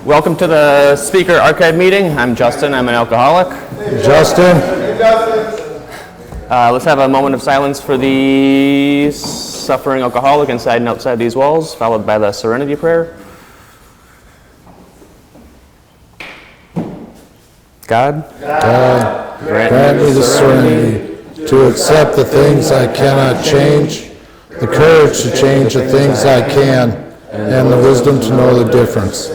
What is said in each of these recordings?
Welcome to the speaker archive meeting. I'm Justin. I'm an alcoholic. Justin. Let's have a moment of silence for the suffering alcoholic inside and outside these walls, followed by the serenity prayer. God, grant me the serenity to accept the things I cannot change, the courage to change the things I can, and the wisdom to know the difference.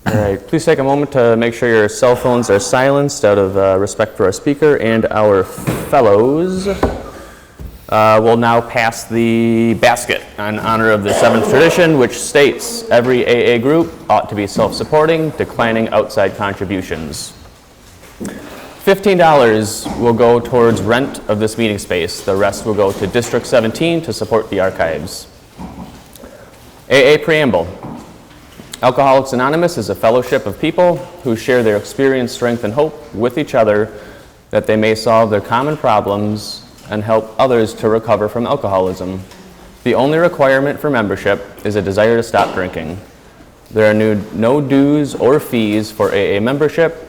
All right, please take a moment to make sure your cell phones are silenced out of respect for our speaker and our fellows. We'll now pass the basket in honor of the 7th tradition, which states every AA group ought to be self-supporting, declining outside contributions. $15 will go towards rent of this meeting space. The rest will go to District 17 to support the archives. AA Preamble. Alcoholics Anonymous is a fellowship of people who share their experience, strength, and hope with each other that they may solve their common problems and help others to recover from alcoholism. The only requirement for membership is a desire to stop drinking. There are no dues or fees for AA membership.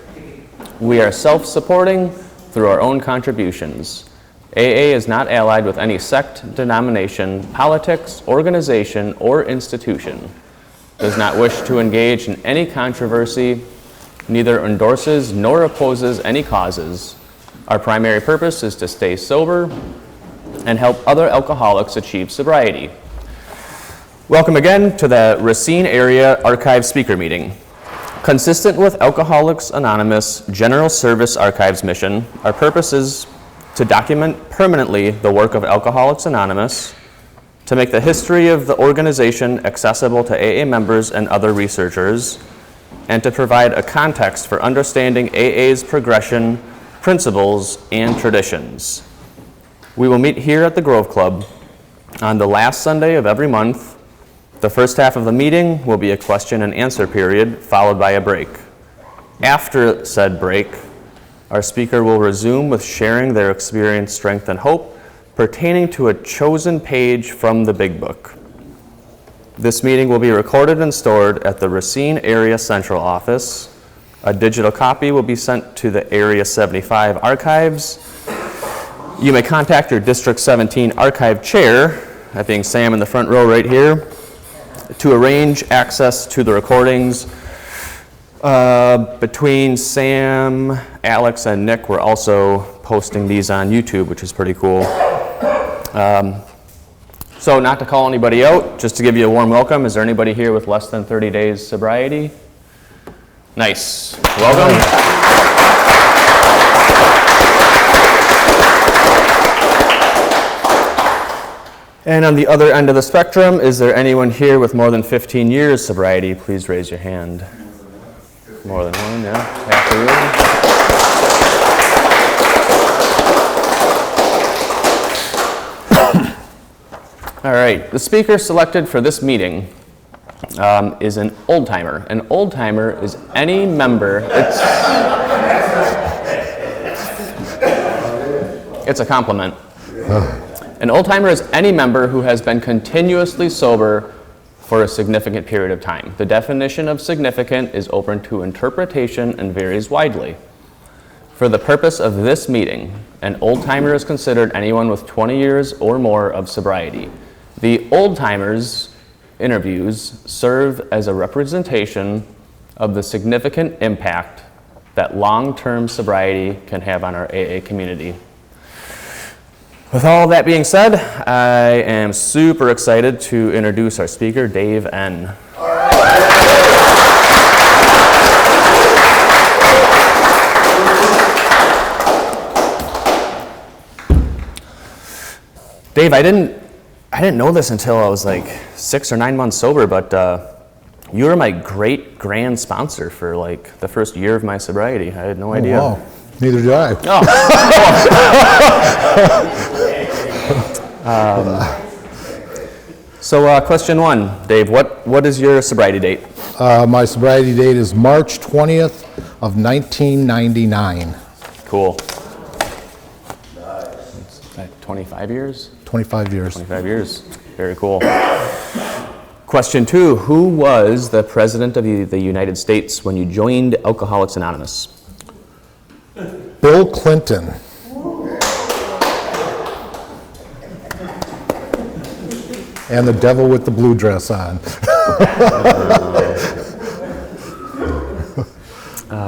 We are self-supporting through our own contributions. AA is not allied with any sect, denomination, politics, organization, or institution. Does not wish to engage in any controversy, neither endorses nor opposes any causes. Our primary purpose is to stay sober and help other alcoholics achieve sobriety. Welcome again to the Racine Area Archive Speaker Meeting. Consistent with Alcoholics Anonymous General Service Archives mission, our purpose is to document permanently the work of Alcoholics Anonymous, to make the history of the organization accessible to AA members and other researchers, and to provide a context for understanding AA's progression, principles, and traditions. We will meet here at the Grove Club on the last Sunday of every month. The first half of the meeting will be a question and answer period, followed by a break. After said break, our speaker will resume with sharing their experience, strength, and hope pertaining to a chosen page from the Big Book. This meeting will be recorded and stored at the Racine Area Central Office. A digital copy will be sent to the Area 75 archives. You may contact your District 17 archive chair, that being Sam in the front row right here, to arrange access to the recordings. Between Sam, Alex, and Nick, we're also posting these on YouTube, which is pretty cool. So not to call anybody out, just to give you a warm welcome, is there anybody here with less than 30 days sobriety? Nice. Welcome. And on the other end of the spectrum, is there anyone here with more than 15 years sobriety? Please raise your hand. More than one, yeah. Half the room. All right, the speaker selected for this meeting is an old-timer. An old-timer is any member, it's a compliment. An old-timer is any member who has been continuously sober for a significant period of time. The definition of significant is open to interpretation and varies widely. For the purpose of this meeting, an old-timer is considered anyone with 20 years or more of sobriety. The old-timers interviews serve as a representation of the significant impact that long-term sobriety can have on our AA community. With all that being said, I am super excited to introduce our speaker, Dave N. Dave, I didn't know this until I was like 6 or 9 months sober, but you were my great grand sponsor for like the first year of my sobriety. I had no idea. Wow. Neither do I. So question 1, Dave, what is your sobriety date? My sobriety date is March 20th of 1999. Cool. 25 years? 25 years. 25 years. Very cool. Question 2, who was the President of the United States when you joined Alcoholics Anonymous? Bill Clinton. And the devil with the blue dress on.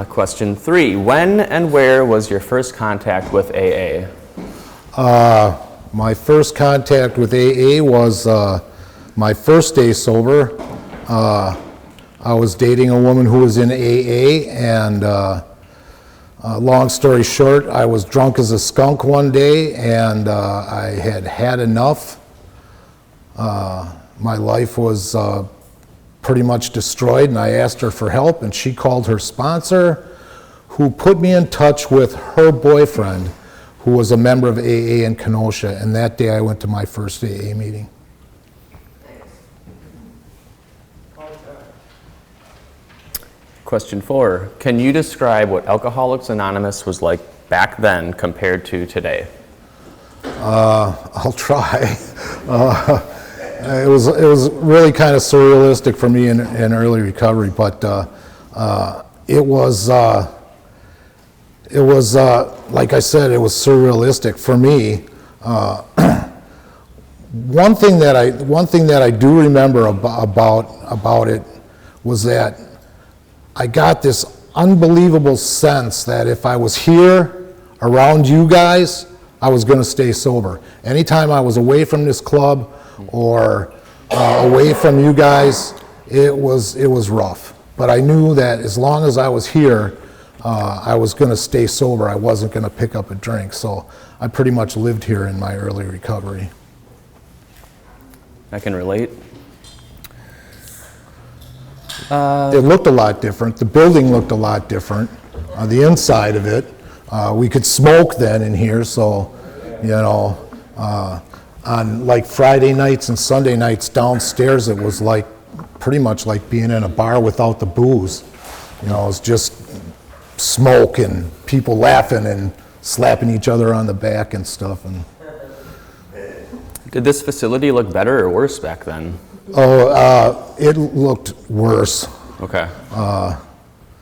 Question 3, when and where was your first contact with AA? My first contact with AA was my first day sober. I was dating a woman who was in AA, and long story short, I was drunk as a skunk one day, and I had had enough. My life was pretty much destroyed, and I asked her for help, and she called her sponsor, who put me in touch with her boyfriend, who was a member of AA in Kenosha, and that day I went to my first AA meeting. Question 4, can you describe what Alcoholics Anonymous was like back then compared to today? I'll try. It was really kind of surrealistic for me in early recovery, but it was like I said, it was surrealistic for me. One thing that I do remember about it was that I got this unbelievable sense that if I was here around you guys, I was going to stay sober. Anytime I was away from this club or away from you guys, it was rough. But I knew that as long as I was here, I was going to stay sober. I wasn't going to pick up a drink. So I pretty much lived here in my early recovery. I can relate. It looked a lot different. The building looked a lot different. The inside of it, we could smoke then in here. So, you know, on like Friday nights and Sunday nights downstairs, it was like pretty much like being in a bar without the booze. You know, it was just smoke and people laughing and slapping each other on the back and stuff. And did this facility look better or worse back then? it looked worse. Okay.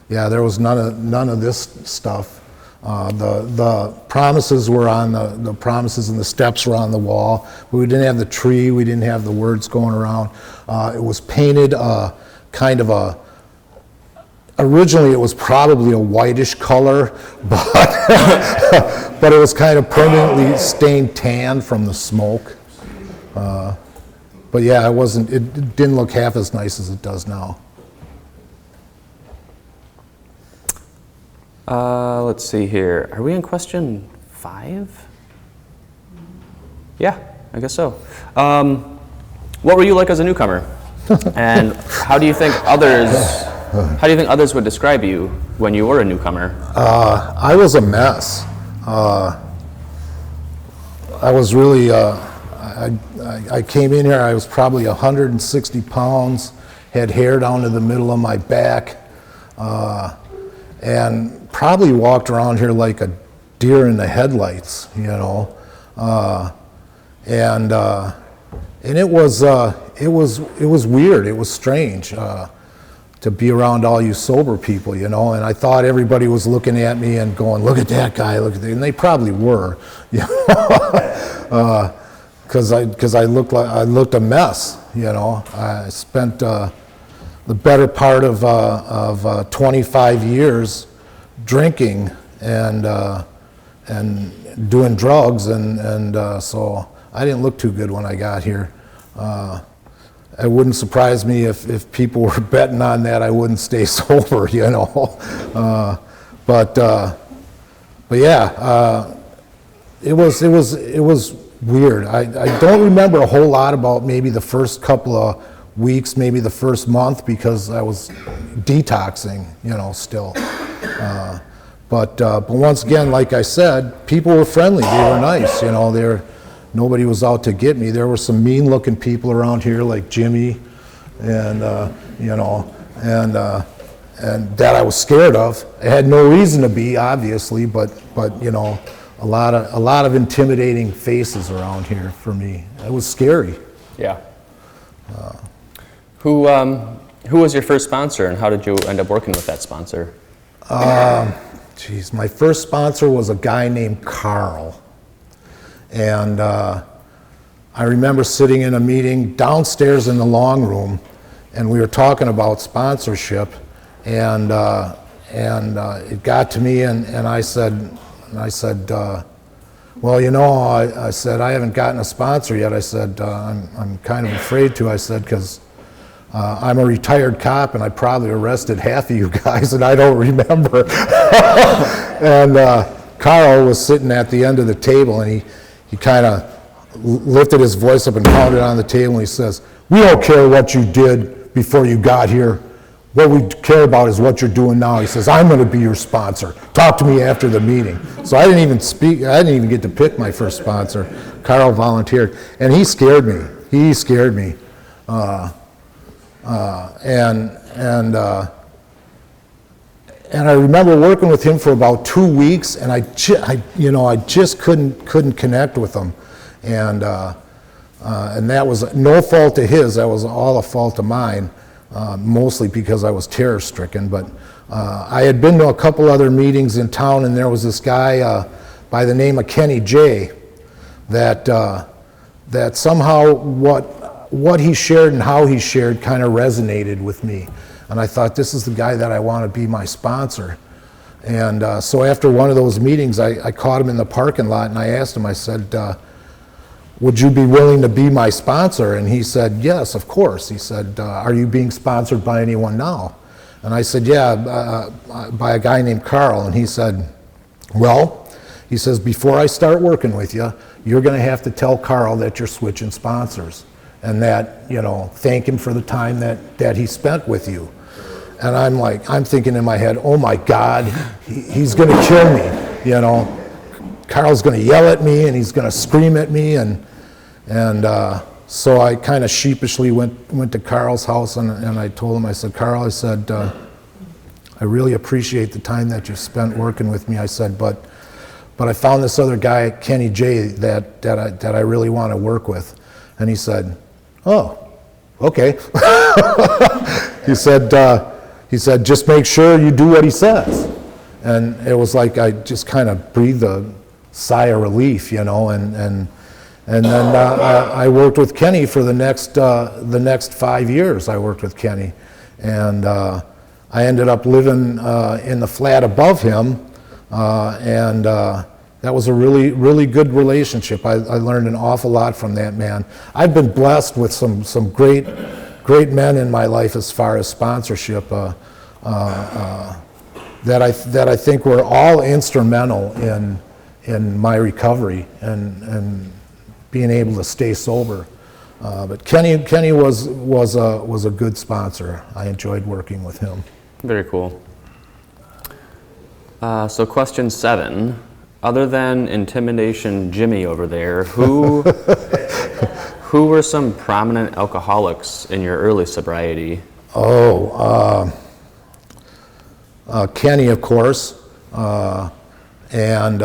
Yeah, there was none of this stuff. The promises were on the promises and the steps were on the wall, but we didn't have the tree, we didn't have the words going around. It was painted kind of a, originally it was probably a whitish color, but but it was kind of permanently stained tan from the smoke. But yeah, it didn't look half as nice as it does now. Let's see here. Are we in question 5? Yeah, I guess so. What were you like as a newcomer? And how do you think others would describe you when you were a newcomer? I was a mess. I was really, I came in here, I was probably 160 pounds, had hair down to the middle of my back, and probably walked around here like a deer in the headlights, you know. And it was weird, it was strange to be around all you sober people, you know. And I thought everybody was looking at me and going, "Look at that guy, look at that," and they probably were, you know, because I looked a mess, you know. I spent the better part of 25 years drinking and doing drugs, and so I didn't look too good when I got here. It wouldn't surprise me if people were betting on that I wouldn't stay sober, you know. But yeah, it was weird. I don't remember a whole lot about maybe the first couple of weeks, maybe the first month, because I was detoxing, you know, still. But once again, like I said, people were friendly. They were nice, you know. Nobody was out to get me. There were some mean-looking people around here, like Jimmy, and you know, and that I was scared of. I had no reason to be, obviously, but you know, a lot of intimidating faces around here for me. It was scary. Yeah. Who was your first sponsor, and how did you end up working with that sponsor? My first sponsor was a guy named Carl. And I remember sitting in a meeting downstairs in the long room, and we were talking about sponsorship, and it got to me, and I said, well, you know, I said, I haven't gotten a sponsor yet. I said, I'm kind of afraid to, I said, because I'm a retired cop, and I probably arrested half of you guys, and I don't remember. And Carl was sitting at the end of the table, and he kind of lifted his voice up and pounded on the table, and he says, we don't care what you did before you got here. What we care about is what you're doing now. He says, I'm going to be your sponsor. Talk to me after the meeting. So I didn't even speak. I didn't even get to pick my first sponsor. Carl volunteered, and he scared me. He scared me. And I remember working with him for about 2 weeks, and I just couldn't connect with him, and that was no fault of his. That was all a fault of mine, mostly because I was terror-stricken. But I had been to a couple other meetings in town, and there was this guy by the name of Kenny J. that somehow what he shared and how he shared kind of resonated with me. And I thought, this is the guy that I want to be my sponsor. And so after one of those meetings, I caught him in the parking lot, and I asked him, I said, would you be willing to be my sponsor? And he said, yes, of course. He said, are you being sponsored by anyone now? And I said, yeah, by a guy named Carl. And he said, well, he says, before I start working with you, you're going to have to tell Carl that you're switching sponsors, and that, thank him for the time that he spent with you. And I'm thinking in my head, oh my God, he's going to kill me, Carl's going to yell at me, and he's going to scream at me, and so I kind of sheepishly went to Carl's house, and I told him, I said, Carl, I said, I really appreciate the time that you've spent working with me. I said, but I found this other guy, Kenny J, that I really want to work with. And he said, oh, okay. He said, just make sure you do what he says. And it was like I just kind of breathed a sigh of relief, and then I worked with Kenny for the next 5 years. I worked with Kenny, and I ended up living in the flat above him, and that was a really, really good relationship. I learned an awful lot from that man. I've been blessed with some great men in my life as far as sponsorship that I think were all instrumental in my recovery and being able to stay sober. But Kenny was a good sponsor. I enjoyed working with him. Very cool. So question 7. Other than Intimidation Jimmy over there, who were some prominent alcoholics in your early sobriety? Kenny, of course, and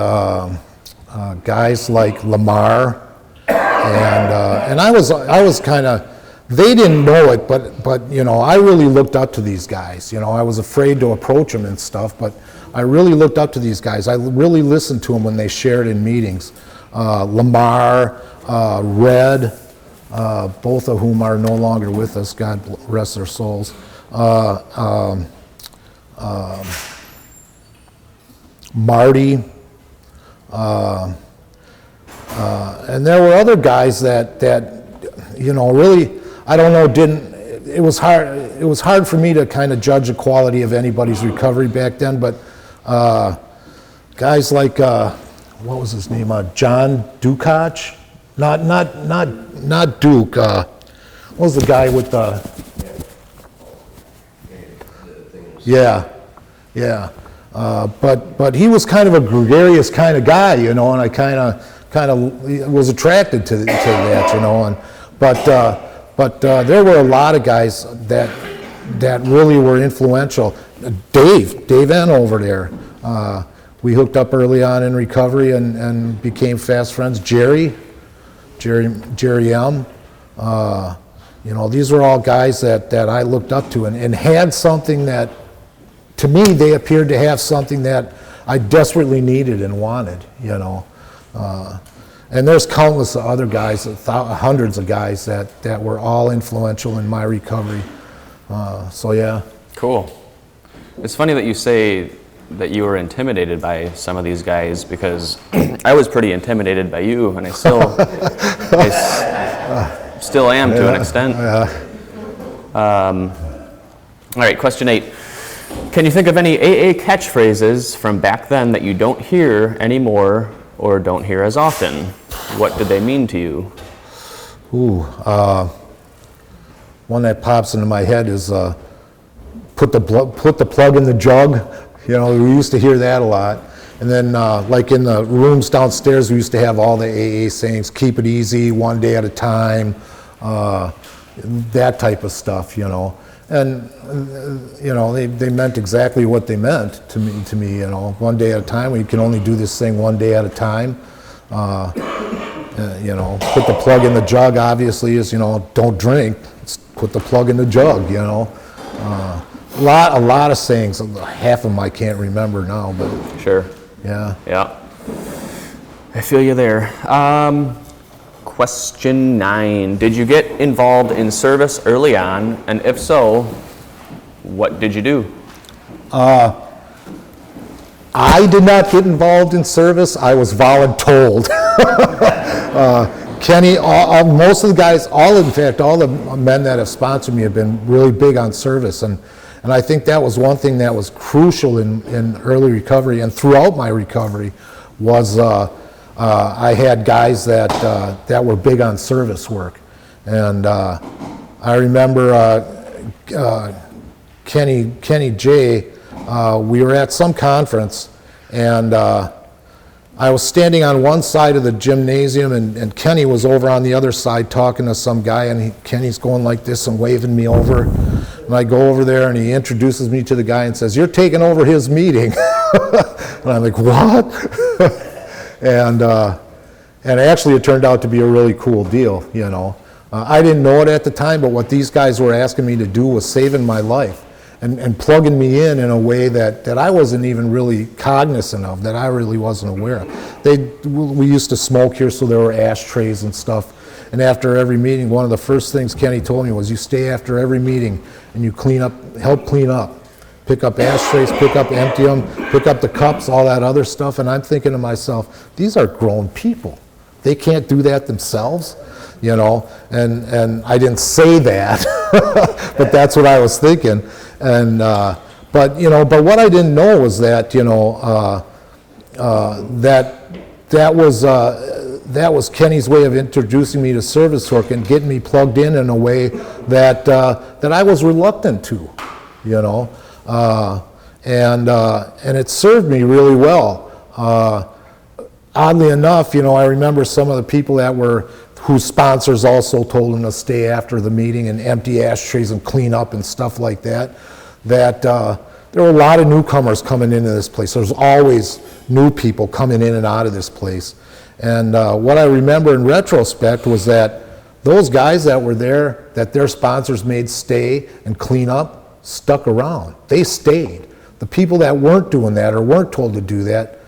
guys like Lamar, and I was kind of, they didn't know it, but I really looked up to these guys. I was afraid to approach them and stuff, but I really looked up to these guys. I really listened to them when they shared in meetings. Lamar, Red, both of whom are no longer with us, God rest their souls. Marty, and there were other guys that really, I don't know, it was hard for me to kind of judge the quality of anybody's recovery back then, but guys like what was his name, John Dukach, not Duke, what was the guy with the, yeah, but he was kind of a gregarious kind of guy, and I kind of was attracted to that, but there were a lot of guys that really were influential. Dave N over there, we hooked up early on in recovery and became fast friends. Jerry M, These were all guys that I looked up to and had something that, to me, they appeared to have something that I desperately needed and wanted, And there's countless other guys, hundreds of guys that were all influential in my recovery. So yeah. Cool. It's funny that you say that you were intimidated by some of these guys, because I was pretty intimidated by you, and I still am to an extent. All right, question 8. Can you think of any AA catchphrases from back then that you don't hear anymore or don't hear as often? What did they mean to you? One that pops into my head is put the plug in the jug. We used to hear that a lot. And then like in the rooms downstairs, we used to have all the AA sayings, keep it easy, one day at a time, that type of stuff, And, they meant exactly what they meant to me, one day at a time. We can only do this thing one day at a time. Put the plug in the jug, obviously, is, don't drink. Put the plug in the jug, A lot of sayings. Half of them I can't remember now, but. Sure. Yeah. Yeah. I feel you there. Question 9. Did you get involved in service early on? And if so, what did you do? I did not get involved in service. I was voluntold. Kenny, most of the guys, all the men that have sponsored me have been really big on service. And I think that was one thing that was crucial in early recovery and throughout my recovery was I had guys that were big on service work. And I remember Kenny J, we were at some conference, and I was standing on one side of the gymnasium, and Kenny was over on the other side talking to some guy, and Kenny's going like this and waving me over. And I go over there, and he introduces me to the guy and says, "You're taking over his meeting." And I'm like, "What?" And actually it turned out to be a really cool deal, I didn't know it at the time, but what these guys were asking me to do was saving my life and plugging me in a way that I wasn't even really cognizant of, that I really wasn't aware of. We used to smoke here, so there were ashtrays and stuff. And after every meeting, one of the first things Kenny told me was, you stay after every meeting and you help clean up. Pick up ashtrays, empty them, pick up the cups, all that other stuff. And I'm thinking to myself, these are grown people. They can't do that themselves, and I didn't say that, but that's what I was thinking. And, but what I didn't know was that, that was Kenny's way of introducing me to service work and getting me plugged in a way that I was reluctant to, and it served me really well. Oddly enough, I remember some of the people whose sponsors also told them to stay after the meeting and empty ashtrays and clean up and stuff like that, there were a lot of newcomers coming into this place. There's always new people coming in and out of this place. And what I remember in retrospect was that those guys that were there, that their sponsors made stay and clean up, stuck around. They stayed. The people that weren't doing that or weren't told to do that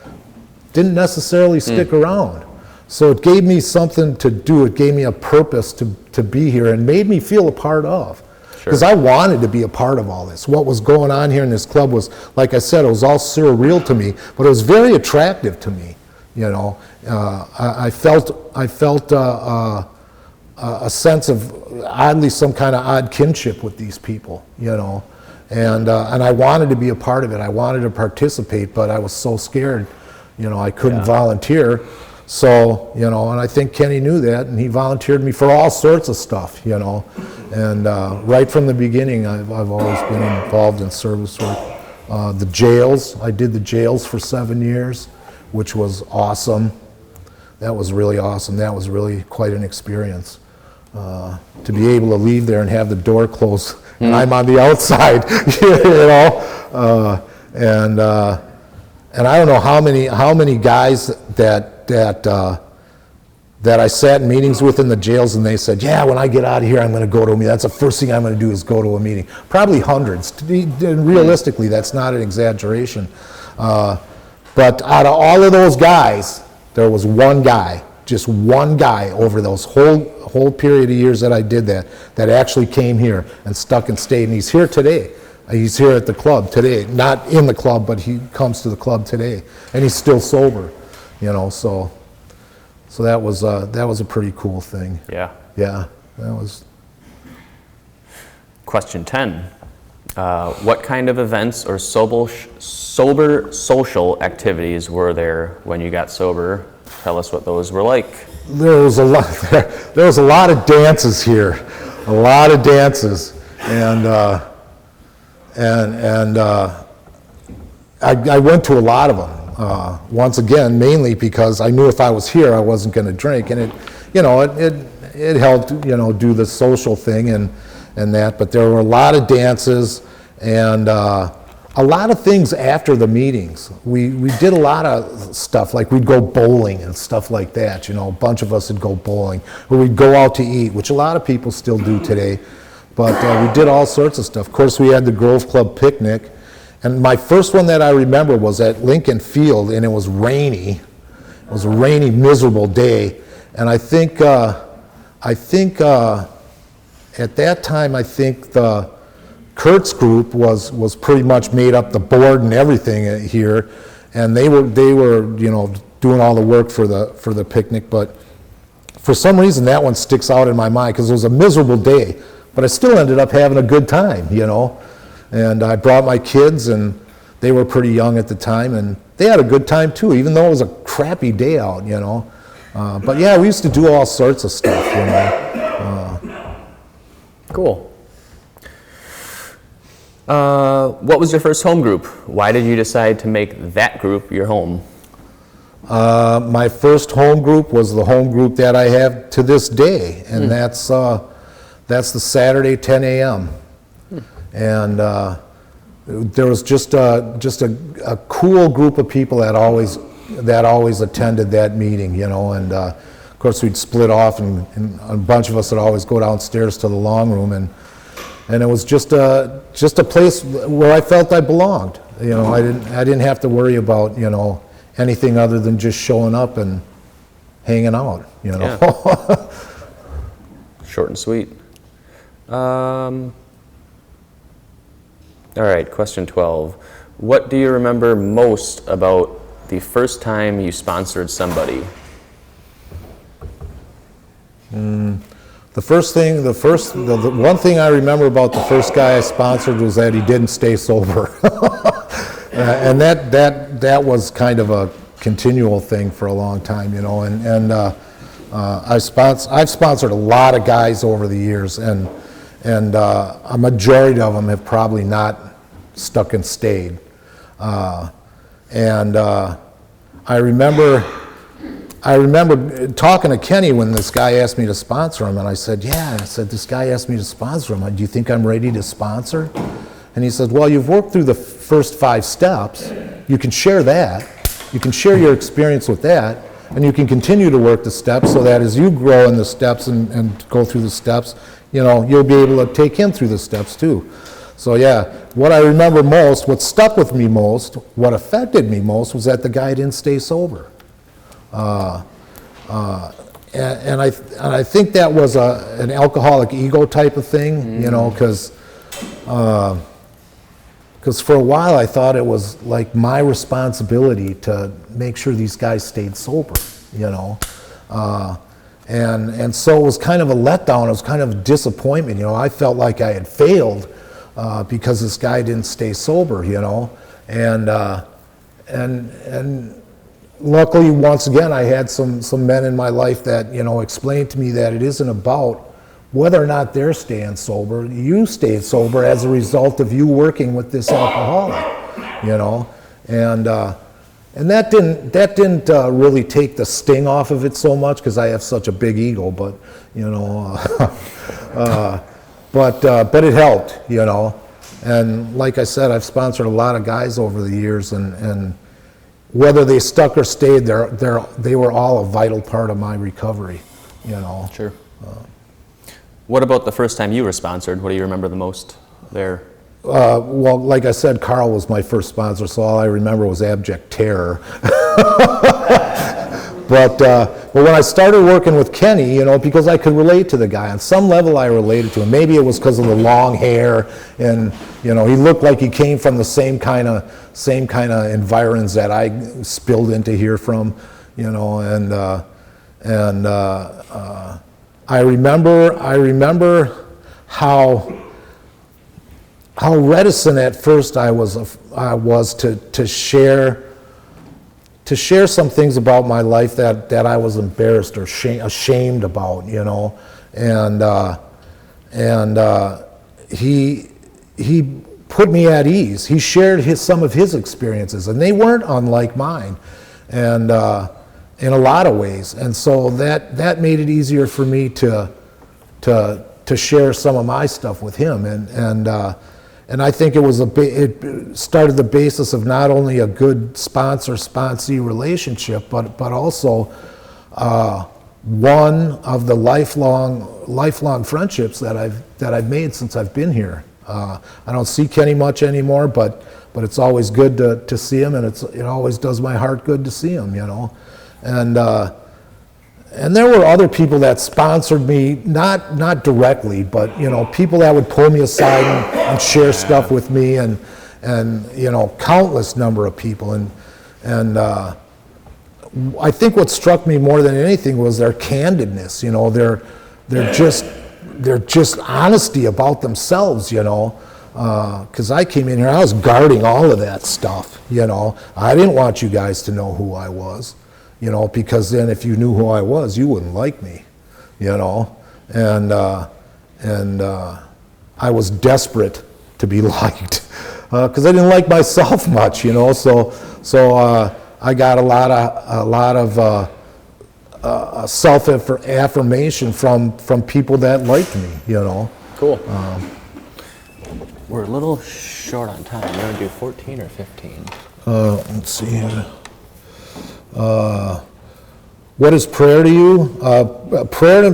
didn't necessarily stick around. So it gave me something to do. It gave me a purpose to be here and made me feel a part of. Because I wanted to be a part of all this. What was going on here in this club was, like I said, it was all surreal to me, but it was very attractive to me. I felt a sense of oddly some kind of odd kinship with these people, and I wanted to be a part of it. I wanted to participate, but I was so scared, I couldn't volunteer. So, and I think Kenny knew that, and he volunteered me for all sorts of stuff, and right from the beginning, I've always been involved in service work. The jails, I did the jails for 7 years, which was awesome. That was really awesome. That was really quite an experience. To be able to leave there and have the door closed, and I'm on the outside, and I don't know how many guys that that I sat in meetings with in the jails, and they said, yeah, when I get out of here, I'm going to go to a meeting. That's the first thing I'm going to do is go to a meeting. Probably hundreds. Realistically, that's not an exaggeration. But out of all of those guys, there was one guy, just one guy over those whole period of years that I did that actually came here and stuck and stayed. And he's here today. He's here at the club today. Not in the club, but he comes to the club today. And he's still sober, So that was a pretty cool thing. Yeah. Yeah, that was. Question 10. What kind of events or sober social activities were there when you got sober? Tell us what those were like. There was a lot of dances here, a lot of dances, and I went to a lot of them. Once again, mainly because I knew if I was here, I wasn't going to drink, and it helped, do the social thing and that. But there were a lot of dances and a lot of things after the meetings. We did a lot of stuff, like we'd go bowling and stuff like that. A bunch of us would go bowling, or we'd go out to eat, which a lot of people still do today. But we did all sorts of stuff. Of course, we had the Grove Club picnic. And my first one that I remember was at Lincoln Field, and it was rainy. It was a rainy, miserable day. And I think at that time, I think the Kurt's group was pretty much made up the board and everything here, and they were doing all the work for the picnic. But for some reason, that one sticks out in my mind because it was a miserable day, but I still ended up having a good time, And I brought my kids, and they were pretty young at the time, and they had a good time too, even though it was a crappy day out, But yeah, we used to do all sorts of stuff, Cool. What was your first home group? Why did you decide to make that group your home? My first home group was the home group that I have to this day, and that's the Saturday 10 a.m. And there was just a cool group of people that always attended that meeting, and of course we'd split off, and a bunch of us would always go downstairs to the long room, and it was just a place where I felt I belonged. I didn't have to worry about anything other than just showing up and hanging out. Yeah. Short and sweet. All right, question 12. What do you remember most about the first time you sponsored somebody? The one thing I remember about the first guy I sponsored was that he didn't stay sober. And that was kind of a continual thing for a long time, I've sponsored a lot of guys over the years, and a majority of them have probably not stuck and stayed. I remember talking to Kenny when this guy asked me to sponsor him, and I said, this guy asked me to sponsor him. Do you think I'm ready to sponsor? And he said, well, you've worked through the first 5 steps. You can share that. You can share your experience with that, and you can continue to work the steps so that as you grow in the steps and go through the steps, you'll be able to take him through the steps too. So yeah, what I remember most, what stuck with me most, what affected me most was that the guy didn't stay sober. And I think that was an alcoholic ego type of thing, because for a while I thought it was like my responsibility to make sure these guys stayed sober, and so it was kind of a letdown. It was kind of a disappointment, I felt like I had failed because this guy didn't stay sober, and luckily, once again, I had some men in my life that, explained to me that it isn't about whether or not they're staying sober. You stayed sober as a result of you working with this alcoholic, and that didn't really take the sting off of it so much because I have such a big ego, but but it helped, and like I said, I've sponsored a lot of guys over the years, and whether they stuck or stayed, they were all a vital part of my recovery, you know. Sure. What about the first time you were sponsored? What do you remember the most there? Well, like I said, Carl was my first sponsor, so all I remember was abject terror. But when I started working with Kenny, you know, because I could relate to the guy. On some level I related to him. Maybe it was because of the long hair and, you know, he looked like he came from the same kind of environs that I spilled into here from, you know, and I remember how reticent at first I was to share some things about my life that I was embarrassed or ashamed about, you know, and he put me at ease. He shared some of his experiences, and they weren't unlike mine, and in a lot of ways, and so that made it easier for me to share some of my stuff with him, and I think it started the basis of not only a good sponsor-sponsee relationship, but also one of the lifelong friendships that I've made since I've been here. I don't see Kenny much anymore, but it's always good to see him, and it always does my heart good to see him, you know. And there were other people that sponsored me, not directly, but, you know, people that would pull me aside and share stuff with me, and you know, countless number of people. And I think what struck me more than anything was their candidness, you know, their just honesty about themselves, you know. Because I came in here, I was guarding all of that stuff, you know. I didn't want you guys to know who I was. You know, because then if you knew who I was, you wouldn't like me, you know, and I was desperate to be liked, because I didn't like myself much, you know. So I got a lot of self-affirmation from people that liked me, you know. Cool. We're a little short on time. We're gonna do 14 or 15. Let's see here. What is prayer to you? Prayer,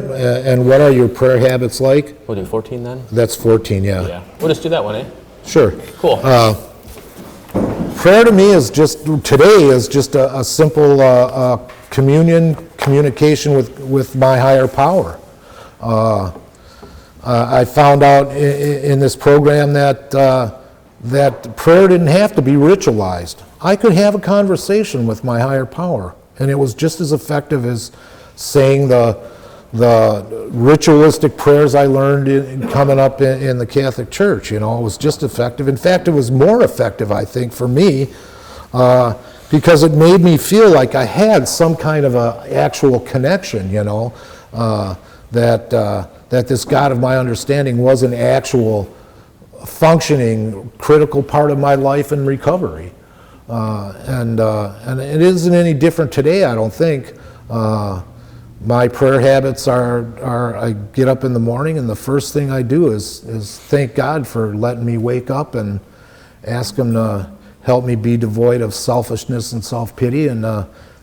and what are your prayer habits like? We'll do 14 then? That's 14, yeah. Yeah. We'll just do that one, eh? Sure. Cool. Prayer to me is just a simple communication with my higher power. I found out in this program that prayer didn't have to be ritualized. I could have a conversation with my higher power, and it was just as effective as saying the ritualistic prayers I learned coming up in the Catholic Church. You know, it was just effective. In fact, it was more effective, I think, for me, because it made me feel like I had some kind of a actual connection, you know, that this God of my understanding was an actual functioning, critical part of my life and recovery. And it isn't any different today, I don't think. My prayer habits are I get up in the morning, and the first thing I do is thank God for letting me wake up, and ask Him to help me be devoid of selfishness and self-pity, and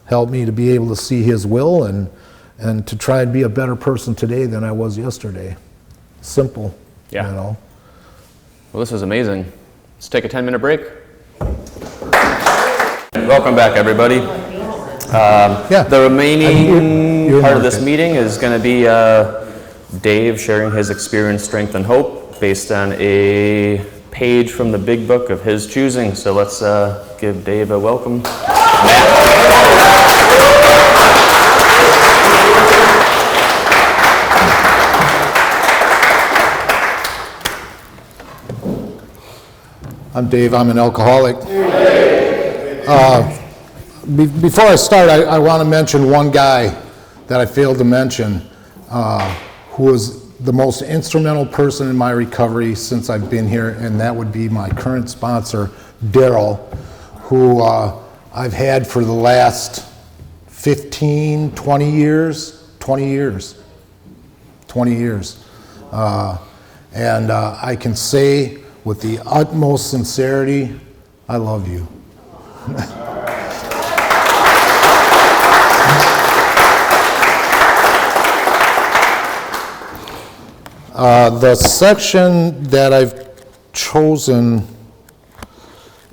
help me to be able to see His will, and to try and be a better person today than I was yesterday. Simple, Yeah. you know. Well, this was amazing. Let's take a 10-minute break. Welcome back, everybody. The remaining part of this meeting is going to be Dave sharing his experience, strength, and hope based on a page from the big book of his choosing. So let's give Dave a welcome. I'm Dave, I'm an alcoholic. Before I start, I want to mention one guy that I failed to mention, who was the most instrumental person in my recovery since I've been here, and that would be my current sponsor, Daryl, who I've had for the last 15, 20 years. And I can say with the utmost sincerity, I love you. The section that I've chosen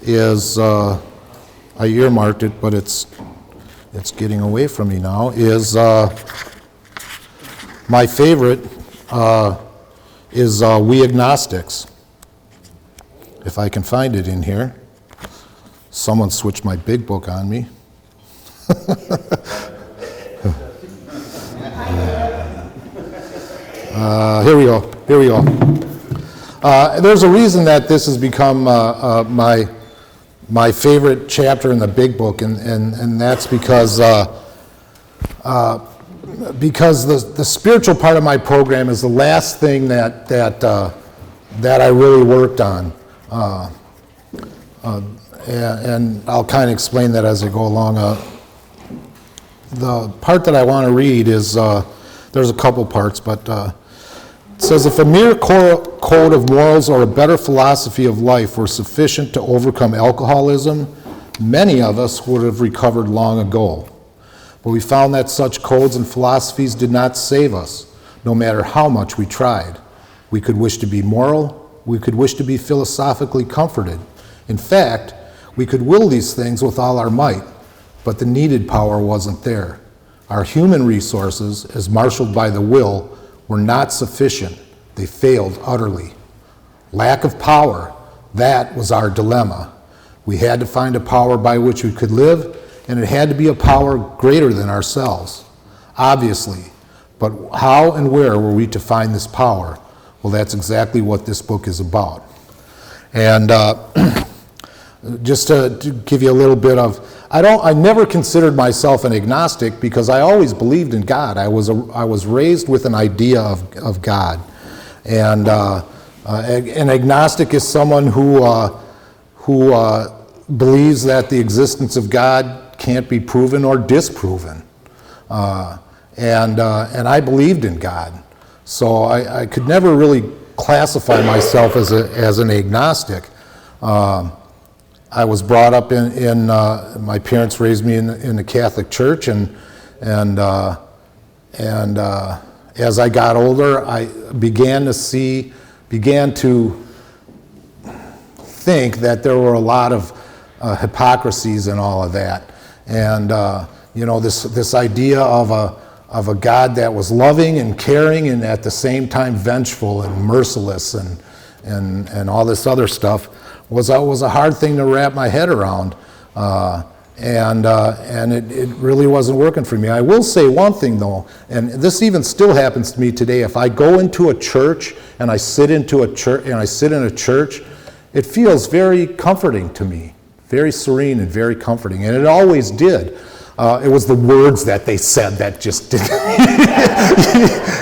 is, I earmarked it, but it's getting away from me now, is my favorite is We Agnostics. If I can find it in here. Someone switched my big book on me. Here we go. There's a reason that this has become my favorite chapter in the big book, and that's because the spiritual part of my program is the last thing that I really worked on. And I'll kind of explain that as I go along. The part that I want to read is, there's a couple parts, but it says, if a mere code of morals or a better philosophy of life were sufficient to overcome alcoholism, many of us would have recovered long ago. But we found that such codes and philosophies did not save us, no matter how much we tried. We could wish to be moral, we could wish to be philosophically comforted. In fact, we could will these things with all our might, but the needed power wasn't there. Our human resources, as marshaled by the will, were not sufficient. They failed utterly. Lack of power, that was our dilemma. We had to find a power by which we could live, and it had to be a power greater than ourselves. Obviously, but how and where were we to find this power? Well, that's exactly what this book is about. And just to give you a little bit of, I never considered myself an agnostic because I always believed in God. I was raised with an idea of God, and an agnostic is someone who believes that the existence of God can't be proven or disproven, and I believed in God, so I could never really classify myself as an agnostic. I was brought up in my parents raised me in the Catholic Church, and as I got older, I began to think that there were a lot of hypocrisies and all of that, and this idea of a God that was loving and caring and at the same time vengeful and merciless and all this other stuff was a hard thing to wrap my head around, and it really wasn't working for me. I will say one thing though, and this even still happens to me today. If I go into a church and I sit in a church, it feels very comforting to me, very serene and very comforting, and it always did. It was the words that they said that just didn't,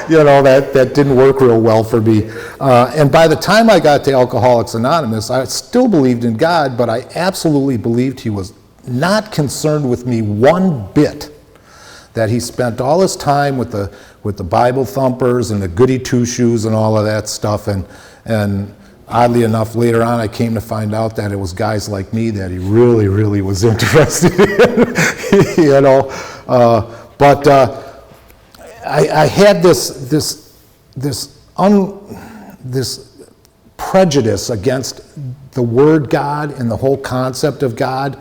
that didn't work real well for me. And by the time I got to Alcoholics Anonymous, I still believed in God, but I absolutely believed He was not concerned with me one bit. That He spent all His time with the Bible thumpers and the goody two-shoes and all of that stuff, and oddly enough, later on, I came to find out that it was guys like me that He really, really was interested in, But I had this prejudice against the word God and the whole concept of God,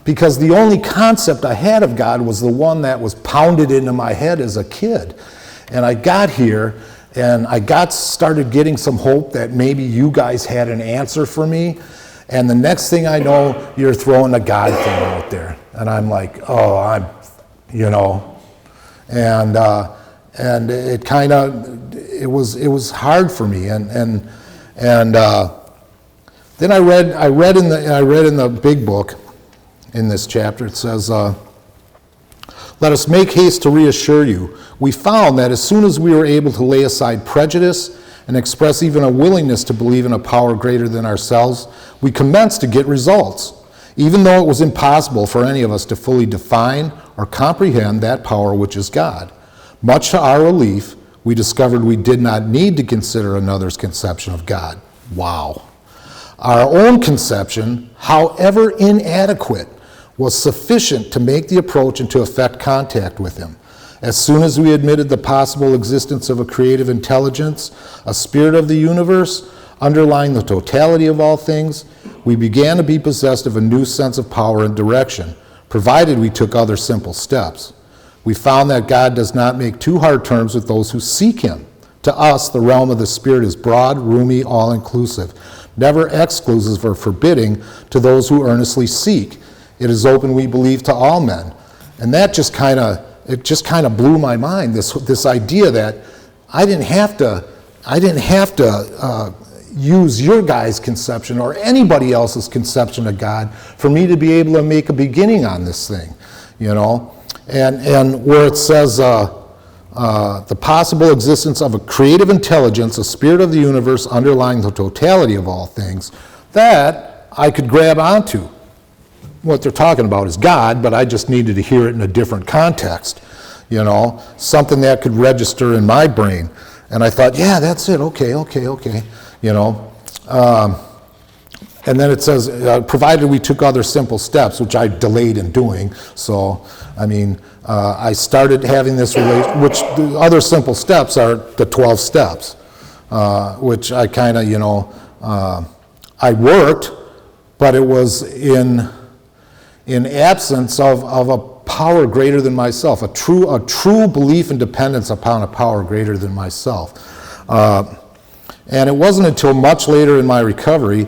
because the only concept I had of God was the one that was pounded into my head as a kid. And I got here, and I started getting some hope that maybe you guys had an answer for me. And the next thing I know, you're throwing a God thing out there. And I'm like, and it kind of, it was hard for me. And then I read in the big book, in this chapter, it says, let us make haste to reassure you. We found that as soon as we were able to lay aside prejudice and express even a willingness to believe in a power greater than ourselves, we commenced to get results, even though it was impossible for any of us to fully define or comprehend that power which is God. Much to our relief, we discovered we did not need to consider another's conception of God. Wow. Our own conception, however inadequate, was sufficient to make the approach and to effect contact with Him. As soon as we admitted the possible existence of a creative intelligence, a spirit of the universe, underlying the totality of all things, we began to be possessed of a new sense of power and direction, provided we took other simple steps. We found that God does not make too hard terms with those who seek him. To us, the realm of the Spirit is broad, roomy, all-inclusive, never exclusive or forbidding to those who earnestly seek. It is open, we believe, to all men. And that just kind of blew my mind, this idea that I didn't have to use your guys' conception or anybody else's conception of God for me to be able to make a beginning on this thing, you know. And where it says the possible existence of a creative intelligence, a spirit of the universe underlying the totality of all things, that I could grab onto. What they're talking about is God, but I just needed to hear it in a different context, you know, something that could register in my brain. And I thought, yeah, that's it, okay, you know. And then it says, provided we took other simple steps, which I delayed in doing. So, I mean, I started having this relation, which the other simple steps are the 12 steps, which I kind of, you know, I worked, but it was in absence of a power greater than myself, a true belief and dependence upon a power greater than myself. And it wasn't until much later in my recovery,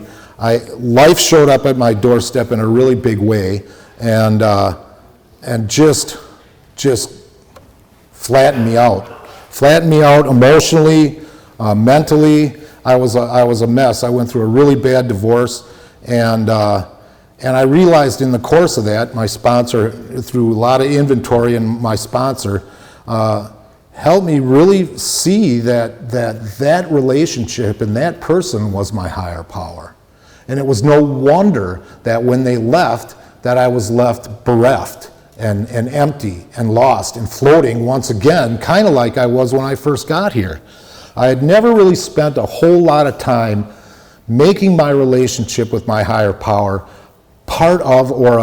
life showed up at my doorstep in a really big way, and just flattened me out emotionally, mentally. I was a mess. I went through a really bad divorce, and I realized in the course of that, my sponsor, through a lot of inventory, and my sponsor helped me really see that relationship and that person was my higher power. And it was no wonder that when they left, that I was left bereft and empty and lost and floating once again, kind of like I was when I first got here. I had never really spent a whole lot of time making my relationship with my higher power part of or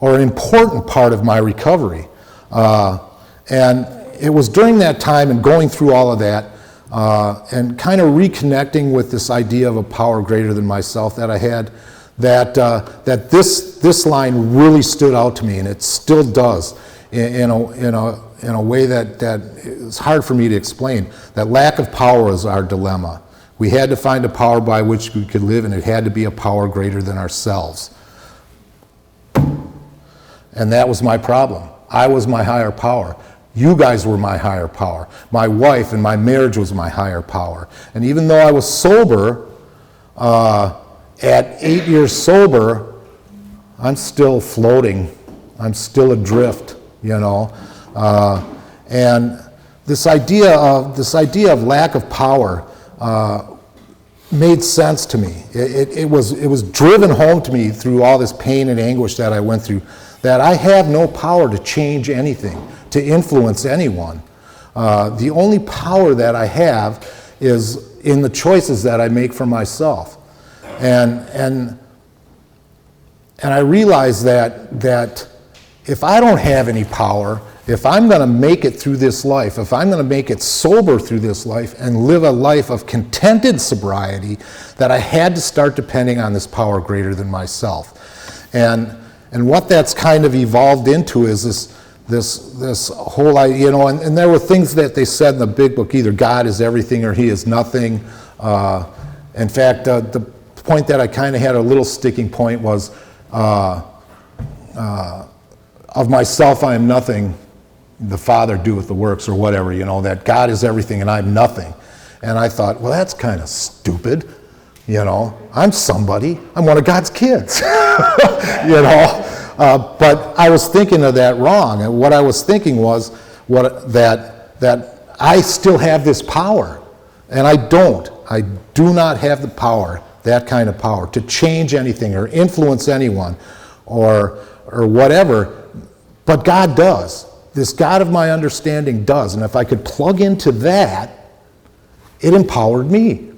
an important part of my recovery. And it was during that time and going through all of that and kind of reconnecting with this idea of a power greater than myself that I had, that this line really stood out to me, and it still does in a way that is hard for me to explain. That lack of power is our dilemma. We had to find a power by which we could live, and it had to be a power greater than ourselves. And that was my problem. I was my higher power. You guys were my higher power. My wife and my marriage was my higher power. And even though I was sober, at 8 years sober, I'm still floating. I'm still adrift, you know. And this idea of lack of power made sense to me. It was driven home to me through all this pain and anguish that I went through, that I have no power to change anything, to influence anyone. The only power that I have is in the choices that I make for myself. And I realize that if I don't have any power, if I'm going to make it through this life, if I'm going to make it sober through this life and live a life of contented sobriety, that I had to start depending on this power greater than myself. And what that's kind of evolved into is this whole, you know, and there were things that they said in the big book, either God is everything or he is nothing. In fact, the point that I kind of had a little sticking point was, of myself I am nothing, the Father doeth the works, or whatever, you know, that God is everything and I'm nothing. And I thought, well, that's kind of stupid, you know. I'm somebody. I'm one of God's kids, you know. But I was thinking of that wrong. And what I was thinking was that I still have this power, and I don't. I do not have the power, that kind of power, to change anything or influence anyone or whatever. But God does. This God of my understanding does. And if I could plug into that, it empowered me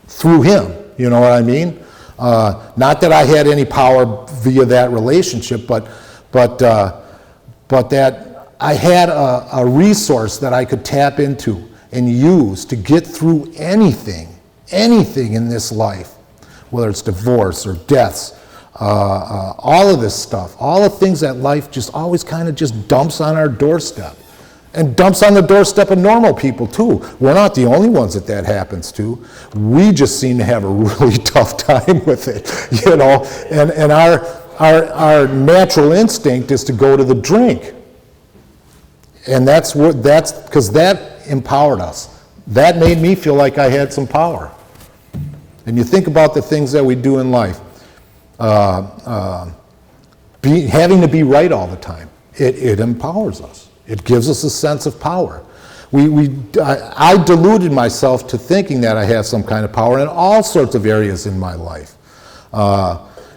through him. You know what I mean? Not that I had any power via that relationship, but that I had a resource that I could tap into and use to get through anything in this life, whether it's divorce or deaths, all of this stuff, all the things that life just always kind of just dumps on our doorstep. And dumps on the doorstep of normal people too. We're not the only ones that happens to. We just seem to have a really tough time with it, you know. And our natural instinct is to go to the drink. And that's because that empowered us. That made me feel like I had some power. And you think about the things that we do in life. Having to be right all the time. It empowers us. It gives us a sense of power. I deluded myself to thinking that I have some kind of power in all sorts of areas in my life.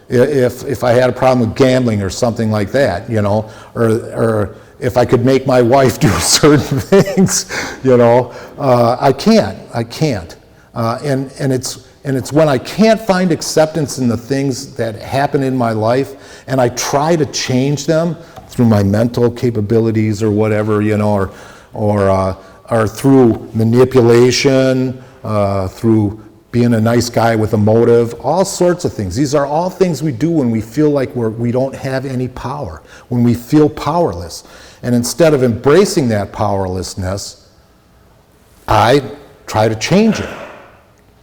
If I had a problem with gambling or something like that, you know, or if I could make my wife do certain things, you know, I can't. And it's when I can't find acceptance in the things that happen in my life, and I try to change them through my mental capabilities or whatever, you know, or through manipulation, through being a nice guy with a motive, all sorts of things. These are all things we do when we feel like we don't have any power, when we feel powerless. And instead of embracing that powerlessness, I try to change it.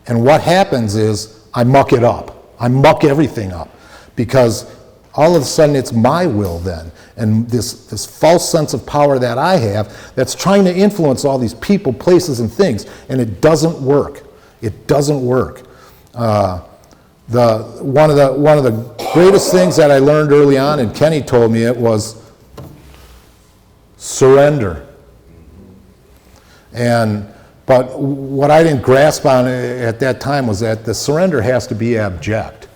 And what happens is I muck it up. I muck everything up because all of a sudden it's my will then. And this false sense of power that I have that's trying to influence all these people, places, and things, and it doesn't work. It doesn't work. One of the greatest things that I learned early on, and Kenny told me it, was surrender. But what I didn't grasp on at that time was that the surrender has to be abject.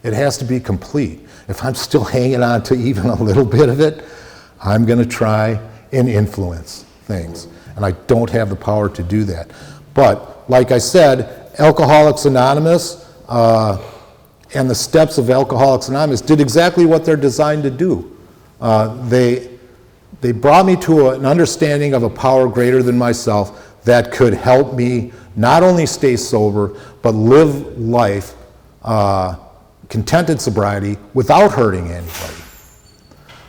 It has to be complete. If I'm still hanging on to even a little bit of it, I'm going to try and influence things. And I don't have the power to do that. But like I said, Alcoholics Anonymous and the steps of Alcoholics Anonymous did exactly what they're designed to do. They brought me to an understanding of a power greater than myself that could help me not only stay sober, but live life contented sobriety without hurting anybody.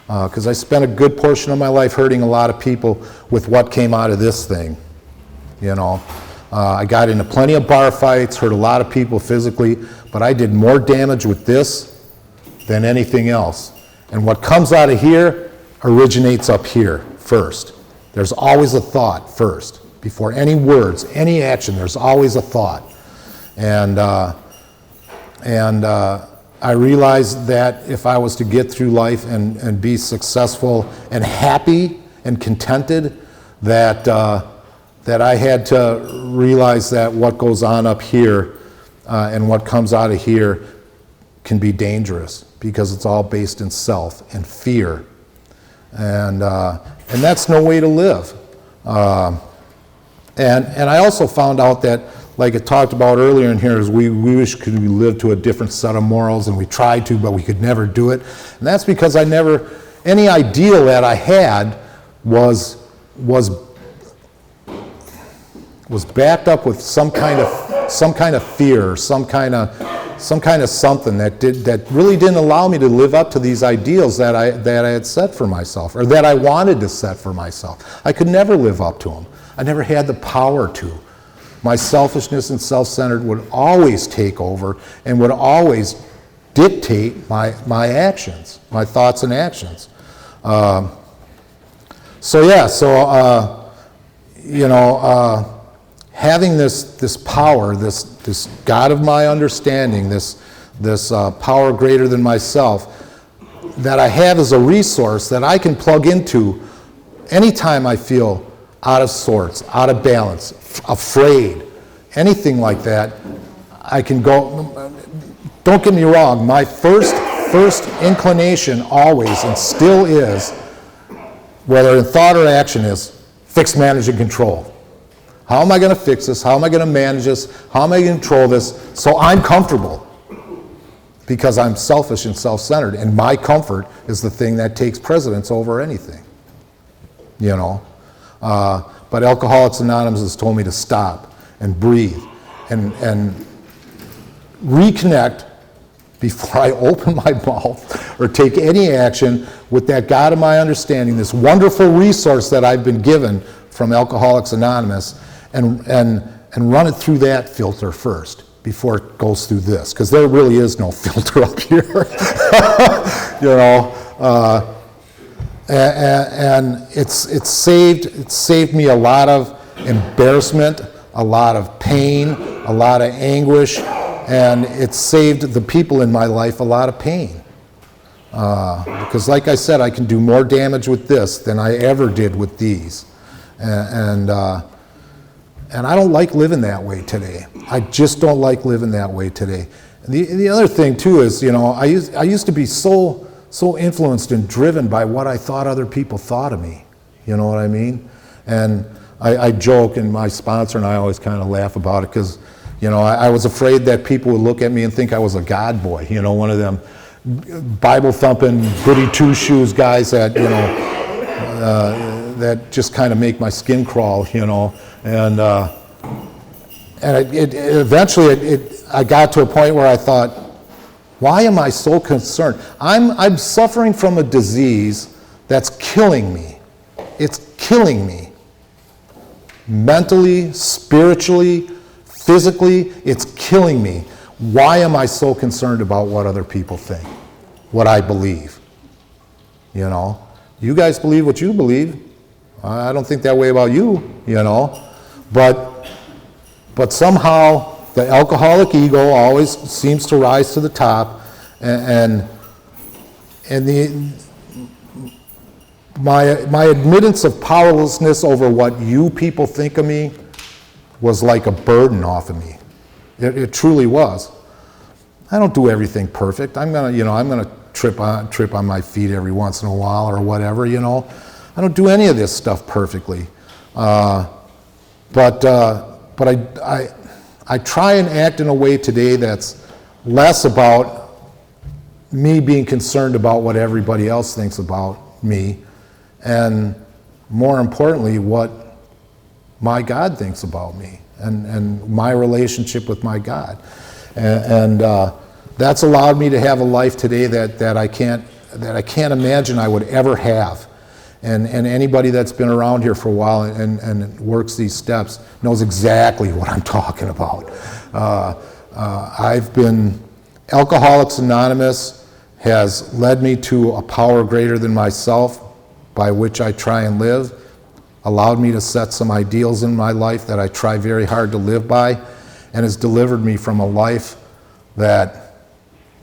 Because I spent a good portion of my life hurting a lot of people with what came out of this thing. You know, I got into plenty of bar fights, hurt a lot of people physically, but I did more damage with this than anything else. And what comes out of here originates up here first. There's always a thought first. Before any words, any action, there's always a thought. And I realized that if I was to get through life and be successful and happy and contented, that I had to realize that what goes on up here and what comes out of here can be dangerous because it's all based in self and fear. And that's no way to live. And I also found out that, like it talked about earlier in here, is we wish we lived to a different set of morals, and we tried to, but we could never do it. And that's because any ideal that I had was backed up with some kind of fear, or some kind of something that really didn't allow me to live up to these ideals that I had set for myself, or that I wanted to set for myself. I could never live up to them. I never had the power to. My selfishness and self-centered would always take over and would always dictate my actions, my thoughts and actions. Having this power, this God of my understanding, this power greater than myself, that I have as a resource that I can plug into anytime I feel out of sorts, out of balance, afraid, anything like that, I can go. Don't get me wrong, my first inclination always, and still is, whether in thought or action, is fix, manage, and control. How am I going to fix this? How am I going to manage this? How am I going to control this so I'm comfortable? Because I'm selfish and self-centered, and my comfort is the thing that takes precedence over anything. you know. But Alcoholics Anonymous has told me to stop and breathe and reconnect before I open my mouth or take any action with that God of my understanding, this wonderful resource that I've been given from Alcoholics Anonymous, and run it through that filter first before it goes through this, because there really is no filter up here. You know, and it's saved me a lot of embarrassment, a lot of pain, a lot of anguish, and it's saved the people in my life a lot of pain. Because like I said, I can do more damage with this than I ever did with these. And I don't like living that way today. I just don't like living that way today. And the other thing too is, you know, I used to be so influenced and driven by what I thought other people thought of me. You know what I mean? And I joke, and my sponsor and I always kind of laugh about it, because, you know, I was afraid that people would look at me and think I was a God boy, you know, one of them Bible-thumping, goody two-shoes guys that, you know, that just kind of make my skin crawl, you know. And eventually I got to a point where I thought, why am I so concerned? I'm suffering from a disease that's killing me. It's killing me. Mentally, spiritually, physically, it's killing me. Why am I so concerned about what other people think, what I believe? You know, you guys believe what you believe. I don't think that way about you, you know. But somehow the alcoholic ego always seems to rise to the top, and my admittance of powerlessness over what you people think of me was like a burden off of me. It truly was. I don't do everything perfect. I'm gonna trip on my feet every once in a while or whatever, you know. I don't do any of this stuff perfectly. But I try and act in a way today that's less about me being concerned about what everybody else thinks about me, and more importantly, what my God thinks about me, and my relationship with my God. And that's allowed me to have a life today that I can't imagine I would ever have. And anybody that's been around here for a while and works these steps knows exactly what I'm talking about. Alcoholics Anonymous has led me to a power greater than myself by which I try and live, allowed me to set some ideals in my life that I try very hard to live by, and has delivered me from a life that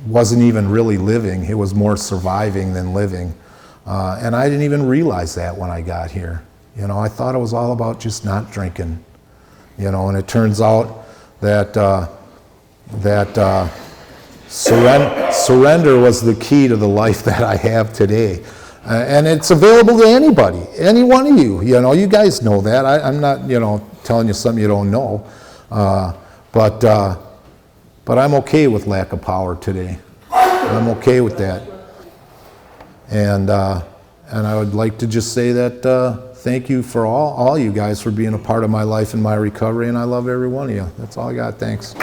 wasn't even really living. It was more surviving than living. And I didn't even realize that when I got here. You know, I thought it was all about just not drinking. You know, and it turns out that surrender was the key to the life that I have today. And it's available to anybody, any one of you. You know, you guys know that. I'm not, you know, telling you something you don't know. But I'm okay with lack of power today. I'm okay with that. And I would like to just say that thank you for all you guys for being a part of my life and my recovery, and I love every one of you. That's all I got. Thanks.